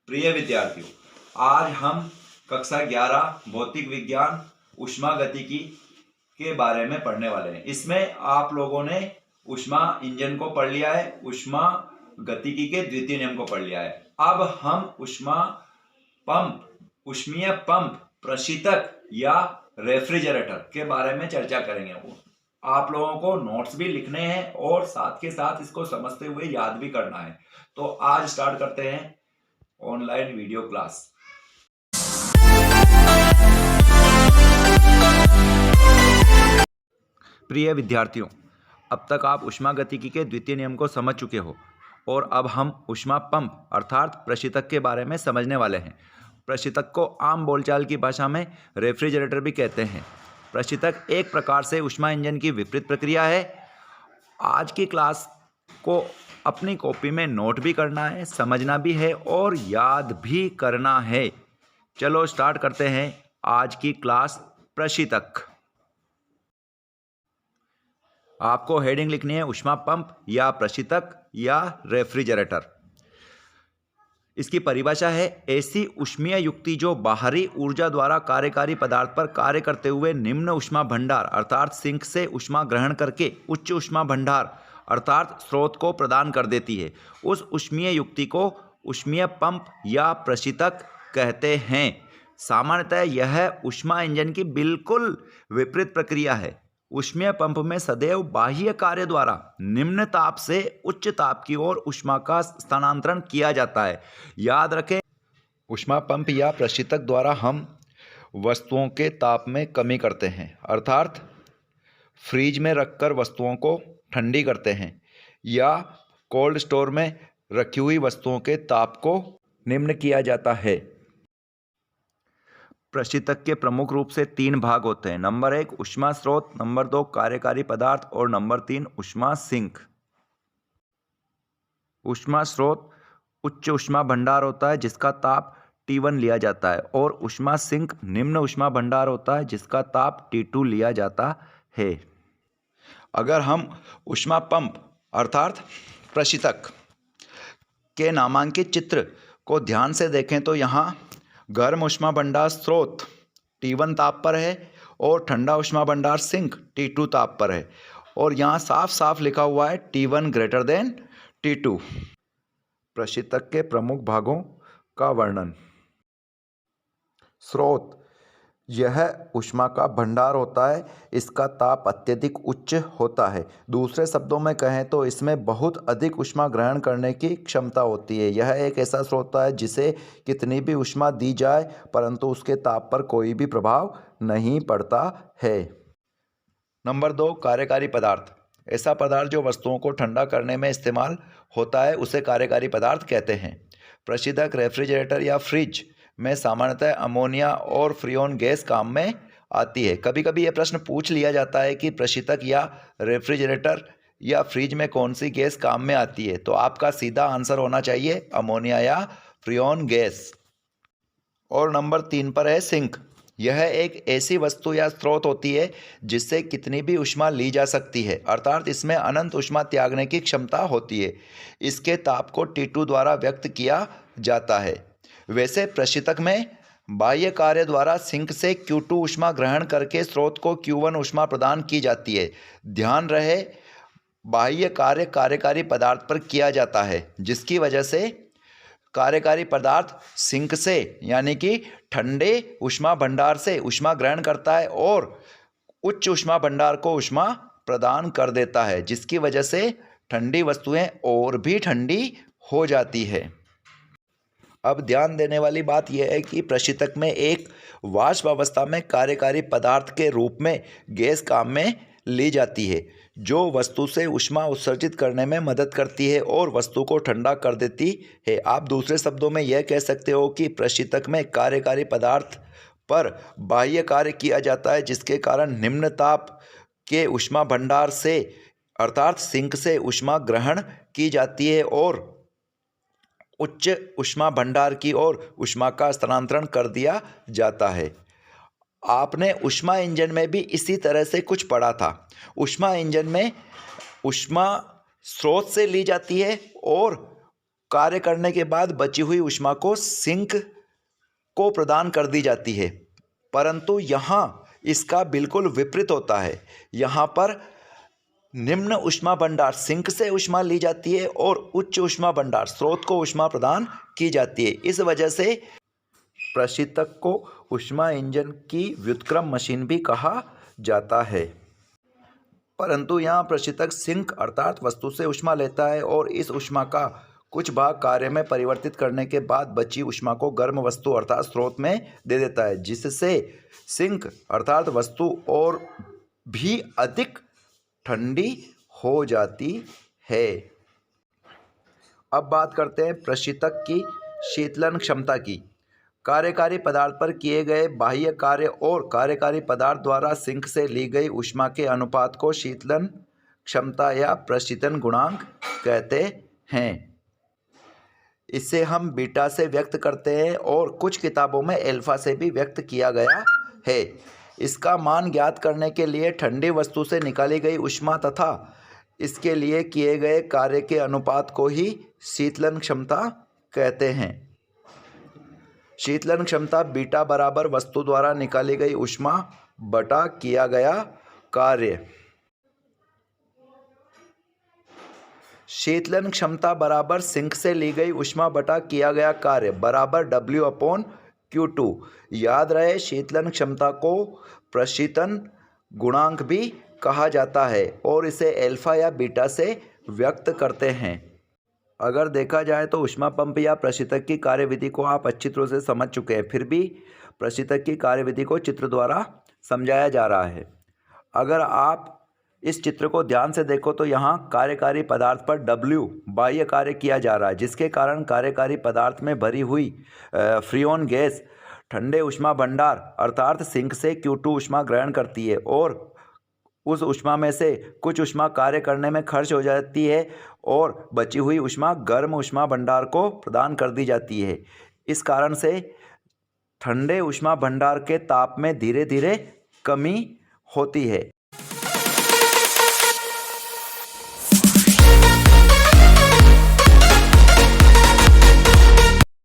प्रिय विद्यार्थियों, आज हम कक्षा 11 भौतिक विज्ञान ऊष्मागतिकी के बारे में पढ़ने वाले हैं। इसमें आप लोगों ने ऊष्मा इंजन को पढ़ लिया है, ऊष्मा गतिकी के द्वितीय नियम को पढ़ लिया है। अब हम ऊष्मीय पंप, प्रशीतक या रेफ्रिजरेटर के बारे में चर्चा करेंगे। आप लोगों को नोट्स भी लिखने हैं और साथ के साथ इसको समझते हुए याद भी करना है। तो आज स्टार्ट करते हैं ऑनलाइन वीडियो क्लास। प्रिय विद्यार्थियों, अब तक आप ऊष्मागतिकी के द्वितीय नियम को समझ चुके हो और अब हम ऊष्मा पंप अर्थात प्रशीतक के बारे में समझने वाले हैं। प्रशीतक को आम बोलचाल की भाषा में रेफ्रिजरेटर भी कहते हैं। प्रशीतक एक प्रकार से ऊष्मा इंजन की विपरीत प्रक्रिया है। आज की क्लास को अपनी कॉपी में नोट भी करना है, समझना भी है और याद भी करना है। चलो स्टार्ट करते हैं आज की क्लास। प्रशीतक, आपको हेडिंग लिखनी है ऊष्मा पंप या प्रशीतक या रेफ्रिजरेटर। इसकी परिभाषा है ऐसी ऊष्मीय युक्ति जो बाहरी ऊर्जा द्वारा कार्यकारी पदार्थ पर कार्य करते हुए निम्न ऊष्मा भंडार अर्थात सिंक से ऊष्मा ग्रहण करके उच्च ऊष्मा भंडार अर्थात स्रोत को प्रदान कर देती है। उस ऊष्मीय युक्ति को ऊष्मीय पंप या प्रशीतक कहते हैं। सामान्यतः यह ऊष्मा इंजन की बिल्कुल विपरीत प्रक्रिया है। ऊष्मीय पंप में सदैव बाह्य कार्य द्वारा निम्न ताप से उच्च ताप की ओर ऊष्मा का स्थानांतरण किया जाता है। याद रखें, ऊष्मा पंप या प्रशीतक द्वारा हम वस्तुओं के ताप में कमी करते हैं, अर्थात फ्रीज में रखकर वस्तुओं को ठंडी करते हैं या कोल्ड स्टोर में रखी हुई वस्तुओं के ताप को निम्न किया जाता है। प्रशीतक के प्रमुख रूप से 3 भाग होते हैं। नंबर 1 ऊष्मा स्रोत, नंबर 2 कार्यकारी पदार्थ और नंबर 3 ऊष्मा सिंक। ऊष्मा स्रोत उच्च ऊष्मा भंडार होता है जिसका ताप T1 लिया जाता है और ऊष्मा सिंक निम्न ऊष्मा भंडार होता है जिसका ताप T2 लिया जाता है। अगर हम ऊष्मा पंप अर्थात प्रशीतक के नामांकित चित्र को ध्यान से देखें तो यहाँ गर्म ऊष्मा भंडार स्रोत T1 ताप पर है और ठंडा ऊष्मा भंडार सिंक T2 ताप पर है और यहाँ साफ साफ लिखा हुआ है T1 ग्रेटर देन T2। प्रशीतक के प्रमुख भागों का वर्णन। स्रोत, यह ऊष्मा का भंडार होता है। इसका ताप अत्यधिक उच्च होता है। दूसरे शब्दों में कहें तो इसमें बहुत अधिक ऊष्मा ग्रहण करने की क्षमता होती है। यह एक ऐसा स्रोत होता है जिसे कितनी भी ऊष्मा दी जाए परंतु उसके ताप पर कोई भी प्रभाव नहीं पड़ता है। नंबर 2 कार्यकारी पदार्थ, ऐसा पदार्थ जो वस्तुओं को ठंडा करने में इस्तेमाल होता है उसे कार्यकारी पदार्थ कहते हैं। प्रशीतक, रेफ्रिजरेटर या फ्रिज में सामान्यतः अमोनिया और फ्रीऑन गैस काम में आती है। कभी कभी यह प्रश्न पूछ लिया जाता है कि प्रशीतक या रेफ्रिजरेटर या फ्रिज में कौन सी गैस काम में आती है, तो आपका सीधा आंसर होना चाहिए अमोनिया या फ्रीऑन गैस। और नंबर 3 पर है सिंक। यह एक ऐसी वस्तु या स्रोत होती है जिससे कितनी भी ऊष्मा ली जा सकती है, अर्थात इसमें अनंत ऊष्मा त्यागने की क्षमता होती है। इसके ताप को T2 द्वारा व्यक्त किया जाता है। वैसे प्रशीतक में बाह्य कार्य द्वारा सिंक से Q2 ऊष्मा ग्रहण करके स्रोत को Q1 ऊष्मा प्रदान की जाती है। ध्यान रहे, बाह्य कार्य कार्यकारी पदार्थ पर किया जाता है जिसकी वजह से कार्यकारी पदार्थ सिंक से यानी कि ठंडे ऊष्मा भंडार से ऊष्मा ग्रहण करता है और उच्च ऊष्मा भंडार को ऊष्मा प्रदान कर देता है जिसकी वजह से ठंडी वस्तुएं और भी ठंडी हो जाती है। अब ध्यान देने वाली बात यह है कि प्रशीतक में एक वाष्प अवस्था में कार्यकारी पदार्थ के रूप में गैस काम में ली जाती है जो वस्तु से ऊष्मा उत्सर्जित करने में मदद करती है और वस्तु को ठंडा कर देती है। आप दूसरे शब्दों में यह कह सकते हो कि प्रशीतक में कार्यकारी पदार्थ पर बाह्य कार्य किया जाता है जिसके कारण निम्न ताप के ऊष्मा भंडार से अर्थात सिंक से ऊष्मा ग्रहण की जाती है और उच्च ऊष्मा भंडार की ओर ऊष्मा का स्थानांतरण कर दिया जाता है। आपने ऊष्मा इंजन में भी इसी तरह से कुछ पढ़ा था। ऊष्मा इंजन में ऊष्मा स्रोत से ली जाती है और कार्य करने के बाद बची हुई ऊष्मा को सिंक को प्रदान कर दी जाती है। परंतु यहाँ इसका बिल्कुल विपरीत होता है। यहाँ पर निम्न ऊष्मा भंडार सिंक से ऊष्मा ली जाती है और उच्च ऊष्मा भंडार स्रोत को ऊष्मा प्रदान की जाती है। इस वजह से प्रशीतक को ऊष्मा इंजन की व्युत्क्रम मशीन भी कहा जाता है। परंतु यहाँ प्रशीतक सिंक अर्थात वस्तु से ऊष्मा लेता है और इस ऊष्मा का कुछ भाग कार्य में परिवर्तित करने के बाद बची ऊष्मा को गर्म वस्तु अर्थात स्रोत में दे देता है, जिससे सिंक अर्थात वस्तु और भी अधिक ठंडी हो जाती है। अब बात करते हैं प्रशीतक की शीतलन क्षमता की। कार्यकारी पदार्थ पर किए गए बाह्य कार्य और कार्यकारी पदार्थ द्वारा सिंक से ली गई ऊष्मा के अनुपात को शीतलन क्षमता या प्रशीतन गुणांक कहते हैं। इसे हम बीटा से व्यक्त करते हैं और कुछ किताबों में अल्फा से भी व्यक्त किया गया है। इसका मान ज्ञात करने के लिए ठंडी वस्तु से निकाली गई ऊष्मा तथा इसके लिए किए गए कार्य के अनुपात को ही शीतलन क्षमता कहते हैं। शीतलन क्षमता बीटा बराबर वस्तु द्वारा निकाली गई ऊष्मा बटा किया गया कार्य। शीतलन क्षमता बराबर सिंक से ली गई ऊष्मा बटा किया गया कार्य बराबर W/Q2। याद रहे, शीतलन क्षमता को प्रशीतन गुणांक भी कहा जाता है और इसे अल्फा या बीटा से व्यक्त करते हैं। अगर देखा जाए तो ऊष्मा पंप या प्रशीतक की कार्यविधि को आप अच्छी तरह से समझ चुके हैं, फिर भी प्रशीतक की कार्यविधि को चित्र द्वारा समझाया जा रहा है। अगर आप इस चित्र को ध्यान से देखो तो यहाँ कार्यकारी पदार्थ पर W बाह्य कार्य किया जा रहा है, जिसके कारण कार्यकारी पदार्थ में भरी हुई फ्रीऑन गैस ठंडे ऊष्मा भंडार अर्थात सिंक से Q2 ऊष्मा ग्रहण करती है और उस ऊष्मा में से कुछ ऊष्मा कार्य करने में खर्च हो जाती है और बची हुई ऊष्मा गर्म ऊष्मा भंडार को प्रदान कर दी जाती है। इस कारण से ठंडे ऊष्मा भंडार के ताप में धीरे धीरे कमी होती है।